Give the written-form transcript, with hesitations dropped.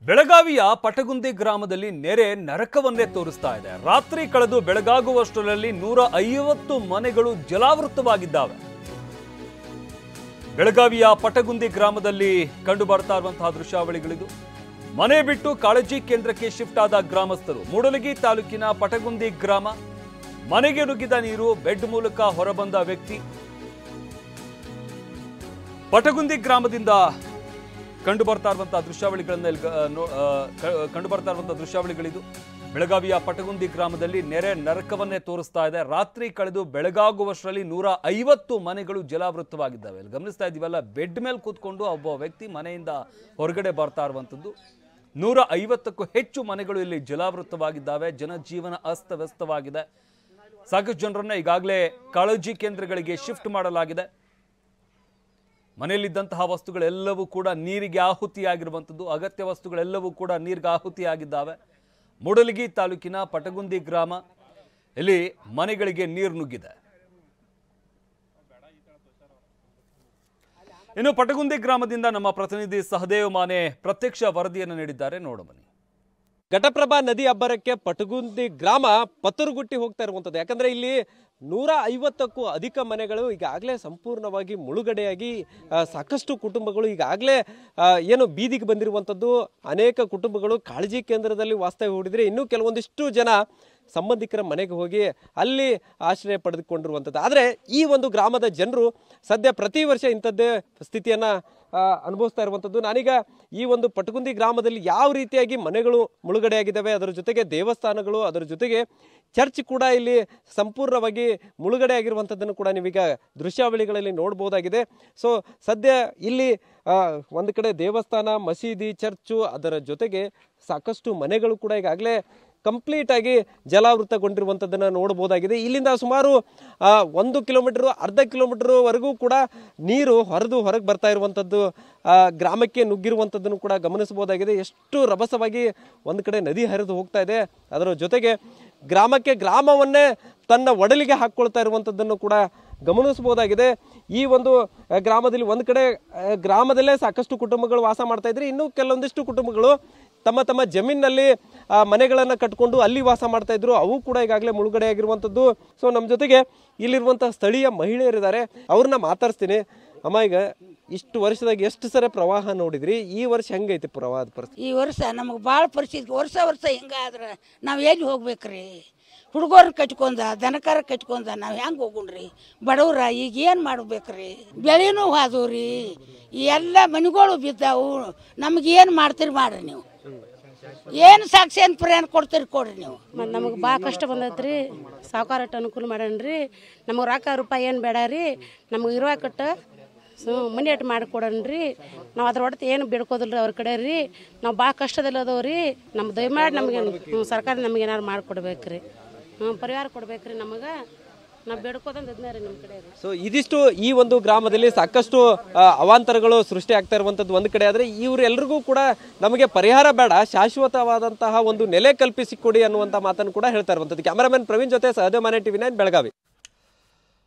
ಬೆಳಗಾವಿಯ ಪಟಗುಂದಿ ಗ್ರಾಮದಲ್ಲಿ ನೆರೆ ನರಕವನ್ನೇ ತೋರಿಸ್ತಾ ಇದೆ. ರಾತ್ರಿ ಕಳೆದು ಬೆಳಗಾಗುವಷ್ಟರಲ್ಲಿ 150 ಮನೆಗಳು ಜಲಾವೃತವಾಗಿದ್ದಾವೆ. ಬೆಳಗಾವಿಯ ಪಟಗುಂದಿ ಗ್ರಾಮದಲ್ಲಿ ಕಂಡು ಬರ್ತಾ ಇರುವಂತಹ ದೃಶ್ಯಾವಳಿಗಳಿದು. ಮನೆ ಬಿಟ್ಟು ಕಾಳಜಿ ಕೇಂದ್ರಕ್ಕೆ ಶಿಫ್ಟ್ ಆದ ಗ್ರಾಮಸ್ಥರು. ಮೂಡಲಗಿ ತಾಲೂಕಿನ ಪಟಗುಂದಿ ಗ್ರಾಮ. ಮನೆಗೆ ನುಗ್ಗಿದ ನೀರು, ಬೆಡ್ ಮೂಲಕ ಹೊರಬಂದ ವ್ಯಕ್ತಿ. ಪಟಗುಂದಿ ಗ್ರಾಮದಿಂದ ಕಂಡು ಬರ್ತಾ ಇರುವಂತಹ ದೃಶ್ಯಾವಳಿಗಳಿದು. ಬೆಳಗಾವಿಯ ಪಟಗುಂದಿ ಗ್ರಾಮದಲ್ಲಿ ನೆರೆ ನರಕವನ್ನೇ ತೋರಿಸ್ತಾ ಇದೆ. ರಾತ್ರಿ ಕಳೆದು ಬೆಳಗಾಗುವಷ್ಟರಲ್ಲಿ 150 ಮನೆಗಳು ಜಲಾವೃತವಾಗಿದ್ದಾವೆ. ಗಮನಿಸ್ತಾ ಇದೀವಲ್ಲ, ಬೆಡ್ ಮೇಲೆ ಕೂತ್ಕೊಂಡು ಒಬ್ಬ ವ್ಯಕ್ತಿ ಮನೆಯಿಂದ ಹೊರಗಡೆ ಬರ್ತಾ ಇರುವಂತದ್ದು. 150ಕ್ಕೂ ಹೆಚ್ಚು ಮನೆಗಳು ಇಲ್ಲಿ ಜಲಾವೃತವಾಗಿದ್ದಾವೆ. ಜನಜೀವನ ಅಸ್ತವ್ಯಸ್ತವಾಗಿದೆ. ಸಾಕಷ್ಟು ಜನರನ್ನ ಈಗಾಗಲೇ ಕಾಳಜಿ ಕೇಂದ್ರಗಳಿಗೆ ಶಿಫ್ಟ್ ಮಾಡಲಾಗಿದೆ. ಮನೆಯಲ್ಲಿದ್ದಂತಹ ವಸ್ತುಗಳೆಲ್ಲವೂ ಕೂಡ ನೀರಿಗೆ ಆಹುತಿಯಾಗಿರುವಂಥದ್ದು. ಅಗತ್ಯ ವಸ್ತುಗಳೆಲ್ಲವೂ ಕೂಡ ನೀರಿಗೆ ಆಹುತಿಯಾಗಿದ್ದಾವೆ. ಮೂಡಲಗಿ ತಾಲೂಕಿನ ಪಟಗುಂದಿ ಗ್ರಾಮ, ಇಲ್ಲಿ ಮನೆಗಳಿಗೆ ನೀರು ನುಗ್ಗಿದೆ. ಇನ್ನು ಪಟಗುಂದಿ ಗ್ರಾಮದಿಂದ ನಮ್ಮ ಪ್ರತಿನಿಧಿ ಸಹದೇವ್ ಮಾನೆ ಪ್ರತ್ಯಕ್ಷ ವರದಿಯನ್ನು ನೀಡಿದ್ದಾರೆ. ನೋಡಬನ್ನಿ. ಘಟಪ್ರಭಾ ನದಿ ಅಬ್ಬರಕ್ಕೆ ಪಟಗುಂದಿ ಗ್ರಾಮ ಪತ್ತರುಗುಟ್ಟಿ ಹೋಗ್ತಾ ಇರುವಂಥದ್ದು. ಯಾಕಂದ್ರೆ ಇಲ್ಲಿ 150ಕ್ಕೂ ಅಧಿಕ ಮನೆಗಳು ಈಗಾಗಲೇ ಸಂಪೂರ್ಣವಾಗಿ ಮುಳುಗಡೆಯಾಗಿ ಸಾಕಷ್ಟು ಕುಟುಂಬಗಳು ಈಗಾಗಲೇ ಏನು ಬೀದಿಗೆ ಬಂದಿರುವಂಥದ್ದು. ಅನೇಕ ಕುಟುಂಬಗಳು ಕಾಳಜಿ ಕೇಂದ್ರದಲ್ಲಿ ವಾಸ್ತವ್ಯ ಹೂಡಿದ್ರೆ, ಇನ್ನೂ ಕೆಲವೊಂದಿಷ್ಟು ಜನ ಸಂಬಂಧಿಕರ ಮನೆಗೆ ಹೋಗಿ ಅಲ್ಲಿ ಆಶ್ರಯ ಪಡೆದುಕೊಂಡಿರುವಂಥದ್ದು. ಆದರೆ ಈ ಒಂದು ಗ್ರಾಮದ ಜನರು ಸದ್ಯ ಪ್ರತಿ ವರ್ಷ ಇಂಥದ್ದೇ ಸ್ಥಿತಿಯನ್ನು ಅನುಭವಿಸ್ತಾ ಇರುವಂಥದ್ದು. ನಾನೀಗ ಈ ಒಂದು ಪಟಗುಂದಿ ಗ್ರಾಮದಲ್ಲಿ ಯಾವ ರೀತಿಯಾಗಿ ಮನೆಗಳು ಮುಳುಗಡೆಯಾಗಿದ್ದಾವೆ, ಅದರ ಜೊತೆಗೆ ದೇವಸ್ಥಾನಗಳು, ಅದರ ಜೊತೆಗೆ ಚರ್ಚ್ ಕೂಡ ಇಲ್ಲಿ ಸಂಪೂರ್ಣವಾಗಿ ಮುಳುಗಡೆ ಆಗಿರುವಂಥದ್ದನ್ನು ಕೂಡ ನೀವೀಗ ದೃಶ್ಯಾವಳಿಗಳಲ್ಲಿ ನೋಡ್ಬೋದಾಗಿದೆ. ಸೊ ಸದ್ಯ ಇಲ್ಲಿ ಒಂದು ಕಡೆ ದೇವಸ್ಥಾನ, ಮಸೀದಿ, ಚರ್ಚು, ಅದರ ಜೊತೆಗೆ ಸಾಕಷ್ಟು ಮನೆಗಳು ಕೂಡ ಈಗಾಗಲೇ ಕಂಪ್ಲೀಟ್ ಆಗಿ ಜಲಾವೃತಗೊಂಡಿರುವಂಥದ್ದನ್ನು ನೋಡಬಹುದಾಗಿದೆ. ಇಲ್ಲಿಂದ ಸುಮಾರು 1 ಕಿಲೋಮೀಟರ್, ಅರ್ಧ ಕಿಲೋಮೀಟರ್ವರೆಗೂ ಕೂಡ ನೀರು ಹೊರಗೆ ಬರ್ತಾ ಇರುವಂಥದ್ದು, ಗ್ರಾಮಕ್ಕೆ ನುಗ್ಗಿರುವಂಥದ್ದನ್ನು ಕೂಡ ಗಮನಿಸಬಹುದಾಗಿದೆ. ಎಷ್ಟು ರಭಸವಾಗಿ ಒಂದು ಕಡೆ ನದಿ ಹರಿದು ಹೋಗ್ತಾ ಇದೆ. ಅದರ ಜೊತೆಗೆ ಗ್ರಾಮವನ್ನೇ ತನ್ನ ಒಡಲಿಗೆ ಹಾಕ್ಕೊಳ್ತಾ ಇರುವಂಥದ್ದನ್ನು ಕೂಡ ಗಮನಿಸಬಹುದಾಗಿದೆ. ಈ ಒಂದು ಗ್ರಾಮದಲ್ಲಿ ಒಂದು ಕಡೆ ಗ್ರಾಮದಲ್ಲೇ ಸಾಕಷ್ಟು ಕುಟುಂಬಗಳು ವಾಸ ಮಾಡ್ತಾ ಇದ್ರೆ, ಇನ್ನೂ ಕೆಲವೊಂದಿಷ್ಟು ಕುಟುಂಬಗಳು ತಮ್ಮ ಜಮೀನಿನಲ್ಲಿ ಮನೆಗಳನ್ನು ಕಟ್ಕೊಂಡು ಅಲ್ಲಿ ವಾಸ ಮಾಡ್ತಾ ಇದ್ರು. ಅವು ಕೂಡ ಈಗಾಗಲೇ ಮುಳುಗಡೆ ಆಗಿರುವಂಥದ್ದು. ಸೊ ನಮ್ಮ ಜೊತೆಗೆ ಇಲ್ಲಿರುವಂತಹ ಸ್ಥಳೀಯ ಮಹಿಳೆಯರಿದ್ದಾರೆ, ಅವ್ರನ್ನ ಮಾತಾಡ್ತೀನಿ. ಅಮ್ಮ, ಈಗ ಇಷ್ಟು ವರ್ಷದಾಗ ಎಷ್ಟು ಸರಿ ಪ್ರವಾಹ ನೋಡಿದ್ರಿ? ಈ ವರ್ಷ ಹೆಂಗೈತಿ ಪ್ರವಾಹದ ಪರಿಸ್ಥಿತಿ? ಈ ವರ್ಷ ನಮಗೆ ಭಾಳ ಪರಿಸ್ಥಿತಿ. ವರ್ಷ ಹಿಂಗಾದ್ರೆ ನಾವು ಎಲ್ಲಿ ಹೋಗ್ಬೇಕ್ರಿ? ಹುಡುಗರನ್ನ ಕಟ್ಕೊಂಡ, ದನಕಾರ ಕಟ್ಕೊಂಡ ನಾವು ಹೆಂಗೆ ಹೋಗುಣ್ರಿ? ಬಡವ್ರ ಈಗ ಏನು ಮಾಡ್ಬೇಕ್ರಿ? ಬೆಳೆನೂ ಹೋದವ್ರಿ, ಎಲ್ಲ ಮನೆಗಳು ಬಿದ್ದಾವು. ನಮ್ಗೆ ಏನು ಮಾಡ್ತೀರಿ ಮಾಡ್ರಿ ನೀವು? ಏನು ಸಾಕ್ಷಿ ಏನು ಪ್ರಯಾಣ ಕೊಡ್ತೀರಿ ಕೊಡ್ರಿ ನೀವು. ಮತ್ತು ನಮಗೆ ಭಾಳ ಕಷ್ಟ ಬಂದೈತ್ರಿ. ಸಾವುಕಾರಟ್ಟು ಅನುಕೂಲ ಮಾಡಣ್ರಿ. ನಮಗೆ ರೊಕ್ಕ ರೂಪಾಯಿ ಏನು ಬೇಡ ರೀ, ನಮಗೆ ಇರುವಾಕಟ್ಟ ಮನೆ ಅಟ್ಟು ಮಾಡಿಕೊಡಣ್ರಿ. ನಾವು ಅದ್ರ ಒಟ್ಟು ಏನು ಬೇಡ್ಕೋದಿಲ್ಲ ಅವ್ರ ಕಡೆ ರೀ. ನಾವು ಭಾಳ ಕಷ್ಟದಲ್ಲಿ ಅದಾವ್ರಿ. ನಮ್ಮ ದಯಮಾಡಿ ನಮಗೆ ಸರ್ಕಾರ ನಮಗೆ ಏನಾರು ಮಾಡಿಕೊಡ್ಬೇಕ್ರಿ, ಪರಿಹಾರ ಕೊಡ್ಬೇಕ್ರಿ. ನಮಗೆ ನಾವು ಬೇಡ್ಕೋದಂದ್ರೆ ಅದನ್ನ ನಮ್ಮ ಕಡೆ. ಸೊ ಇದಿಷ್ಟು ಈ ಒಂದು ಗ್ರಾಮದಲ್ಲಿ ಸಾಕಷ್ಟು ಅವಾಂತರಗಳು ಸೃಷ್ಟಿ ಆಗ್ತಾ ಇರುವಂಥದ್ದು ಒಂದು ಕಡೆ. ಆದರೆ ಇವರೆಲ್ಲರಿಗೂ ಕೂಡ ನಮಗೆ ಪರಿಹಾರ ಬೇಡ, ಶಾಶ್ವತವಾದಂತಹ ಒಂದು ನೆಲೆ ಕಲ್ಪಿಸಿಕೊಡಿ ಅನ್ನುವಂಥ ಮಾತನ್ನು ಕೂಡ ಹೇಳ್ತಾ ಇರುವಂಥದ್ದು. ಕ್ಯಾಮರಾಮನ್ ಪ್ರವೀಣ್ ಜೊತೆ ಸಹದೇವ್ ಮಾನೆ, TV9 ಬೆಳಗಾವಿ.